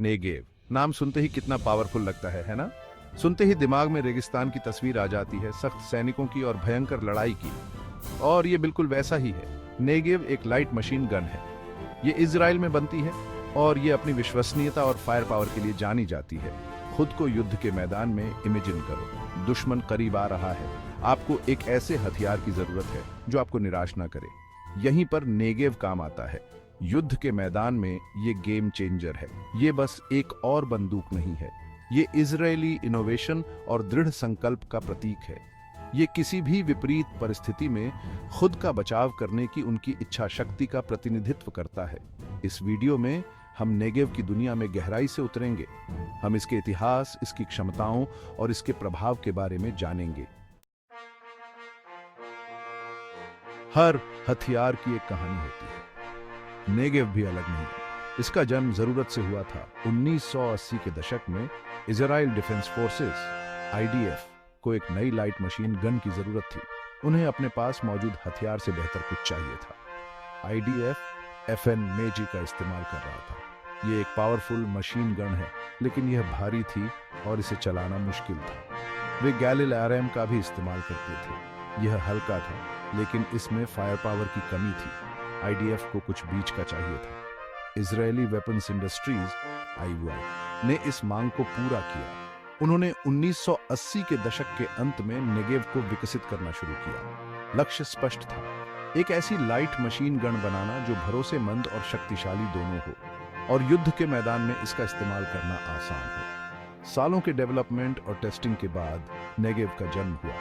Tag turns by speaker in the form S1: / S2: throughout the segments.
S1: Negev नाम सुनते ही कितना पावरफुल लगता है ना? सुनते ही दिमाग में रेगिस्तान की तस्वीर आ जाती है, सख्त सैनिकों की और भयंकर लड़ाई की। और ये बिल्कुल वैसा ही है। नेगेव एक लाइट मशीन गन है। ये इजराइल में बनती है और ये अपनी विश्वसनीयता और फायर पावर के लिए जानी जाती है। खुद को युद्ध के मैदान में इमेजिन करो। दुश्मन करीब आ रहा है। आपको एक ऐसे हथियार की जरूरत है जो आपको निराश ना करे। यहीं पर नेगेव काम आता है। युद्ध के मैदान में ये गेम चेंजर है। ये बस एक और बंदूक नहीं है, ये इजरायली इनोवेशन और दृढ़ संकल्प का प्रतीक है। ये किसी भी विपरीत परिस्थिति में खुद का बचाव करने की उनकी इच्छा शक्ति का प्रतिनिधित्व करता है। इस वीडियो में हम नेगेव की दुनिया में गहराई से उतरेंगे। हम इसके इतिहास, इसकी क्षमताओं और इसके प्रभाव के बारे में जानेंगे। हर हथियार की एक कहानी होती है। नेगेव भी अलग नहीं है। इसका जन्म जरूरत से हुआ था। 1980 के दशक में इजराइल डिफेंस फोर्सेस (IDF) को एक नई लाइट मशीन गन की जरूरत थी। उन्हें अपने पास मौजूद हथियार से बेहतर कुछ चाहिए था। IDF FN मेजी का इस्तेमाल कर रहा था। ये एक पावरफुल मशीन गन है, लेकिन यह भारी थी और इसे चलाना मुश्किल था। वे गैलिल RM का भी इस्तेमाल करते थे। यह हल्का था, लेकिन इसमें फायर पावर की कमी थी। IDF को कुछ बीच का चाहिए था। इजरायली वेपन्स इंडस्ट्रीज (IWI) ने इस मांग को पूरा किया। उन्होंने 1980 के दशक के अंत में नेगेव को विकसित करना शुरू किया। लक्ष्य स्पष्ट था, एक ऐसी लाइट मशीन गन बनाना जो भरोसेमंद और शक्तिशाली दोनों हो और युद्ध के मैदान में इसका इस्तेमाल करना आसान हो। सालों के डेवलपमेंट और टेस्टिंग के बाद नेगेव का जन्म हुआ।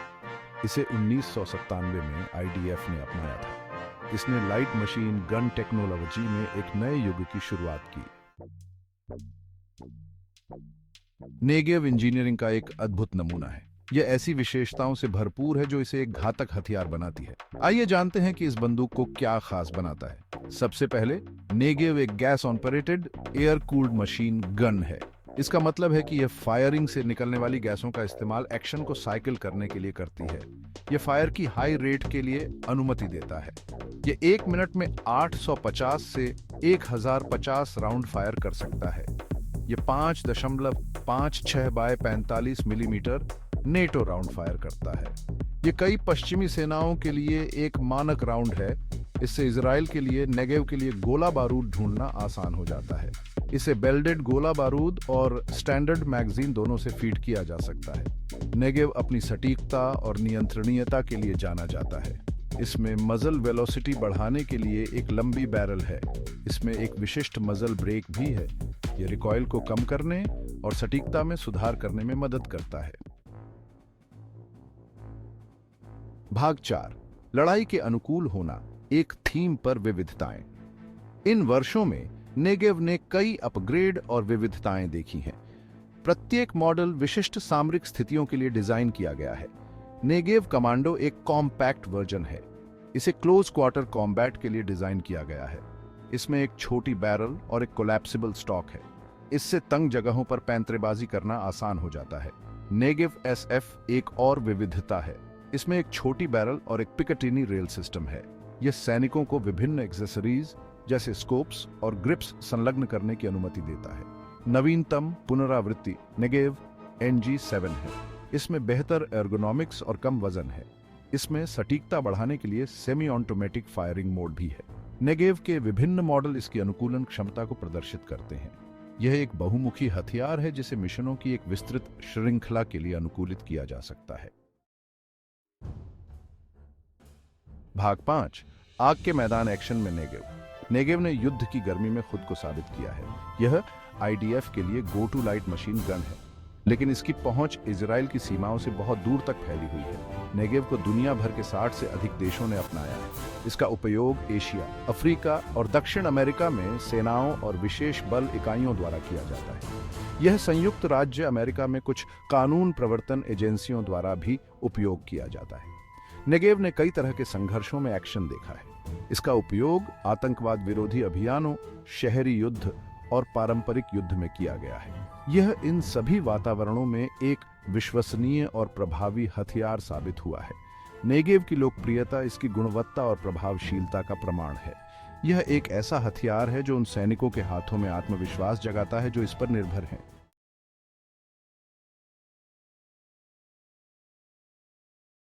S1: इसे 1997 में IDF ने अपनाया था। इसने लाइट मशीन गन टेक्नोलॉजी में एक नए युग की शुरुआत की। नेगेव इंजीनियरिंग का एक अद्भुत नमूना है। यह ऐसी विशेषताओं से भरपूर है जो इसे एक घातक हथियार बनाती है। आइए जानते हैं कि इस बंदूक को क्या खास बनाता है। सबसे पहले, नेगेव एक gas operated air cooled machine gun है। इसका मतलब है कि यह फायरिंग से निकलने वाली गैसों का इस्तेमाल एक्शन को साइकिल करने के लिए करती है। यह फायर की हाई रेट के लिए अनुमति देता है। यह 1 मिनट में 850 से 1050 राउंड फायर कर सकता है। यह 5.56 by 45 millimetre NATO round fire करता है। यह कई पश्चिमी सेनाओं के लिए एक मानक राउंड है। इससे इजराइल के लिए नेगेव के लिए गोला बारूद ढूंढना आसान हो जाता है। इसे बेल्डेड गोला बारूद और स्टैंडर्ड मैगजीन दोनों से फीड किया जा सकता है। नेगेव अपनी सटीकता और नियंत्रणीयता के लिए जाना जाता है। इसमें मजल वेलोसिटी बढ़ाने के लिए एक लंबी बैरल है। इसमें एक विशिष्ट मजल ब्रेक भी है। यह रिकॉइल को कम करने और सटीकता में सुधार करने में मदद करता है। भाग 4, लड़ाई के अनुकूल होना, एक थीम पर विविधताएं। इन वर्षों में नेगेव ने कई अपग्रेड और विविधताएं देखी हैं। प्रत्येक मॉडल विशिष्ट सामरिक स्थितियों के लिए डिजाइन किया गया है। नेगेव कमांडो एक कॉम्पैक्ट वर्जन है। इसे क्लोज क्वार्टर कॉम्बैट के लिए डिजाइन किया गया है। इसमें एक छोटी बैरल और एक कोलैप्सिबल स्टॉक है। इससे तंग जगहों पर पैंतरेबाजी करना आसान हो जाता है। नेगेव SF एक और विविधता है। इसमें एक छोटी बैरल और एक पिकेटिनी रेल सिस्टम है। यह सैनिकों को विभिन्न एक्सेसरीज जैसे स्कोप्स और ग्रिप्स संलग्न करने की अनुमति देता है। नवीनतम पुनरावृत्ति नेगेव NG7 है। इसमें बेहतर एर्गोनॉमिक्स और कम वजन है। इसमें सटीकता बढ़ाने के लिए सेमी ऑटोमेटिक फायरिंग मोड भी है। नेगेव के विभिन्न मॉडल इसकी अनुकूलन क्षमता को प्रदर्शित करते हैं। यह एक बहुमुखी हथियार है जिसे मिशनों की एक विस्तृत श्रृंखला के लिए अनुकूलित किया जा सकता है। भाग 5, आग के मैदान एक्शन में नेगेव। नेगेव ने युद्ध की गर्मी में खुद को साबित किया है। यह IDF के लिए go to light machine gun है, लेकिन इसकी पहुंच इजराइल की सीमाओं से बहुत दूर तक फैली हुई है। नेगेव को दुनिया भर के 60 से अधिक देशों ने अपनाया है। इसका उपयोग एशिया, अफ्रीका और दक्षिण अमेरिका में सेनाओं और विशेष बल इकाइयों द्वारा किया जाता है। यह संयुक्त राज्य अमेरिका में कुछ कानून प्रवर्तन एजेंसियों द्वारा भी उपयोग किया जाता है। नेगेव ने कई तरह के संघर्षों में एक्शन देखा है। इसका उपयोग आतंकवाद विरोधी अभियानों, शहरी युद्ध और पारंपरिक युद्ध में किया गया है। यह इन सभी वातावरणों में एक विश्वसनीय और प्रभावी हथियार साबित हुआ है। नेगेव की लोकप्रियता इसकी गुणवत्ता और प्रभावशीलता का प्रमाण है। यह एक ऐसा हथियार है जो उन सैनिकों के हाथों में आत्मविश्वास जगाता है जो इस पर निर्भर हैं।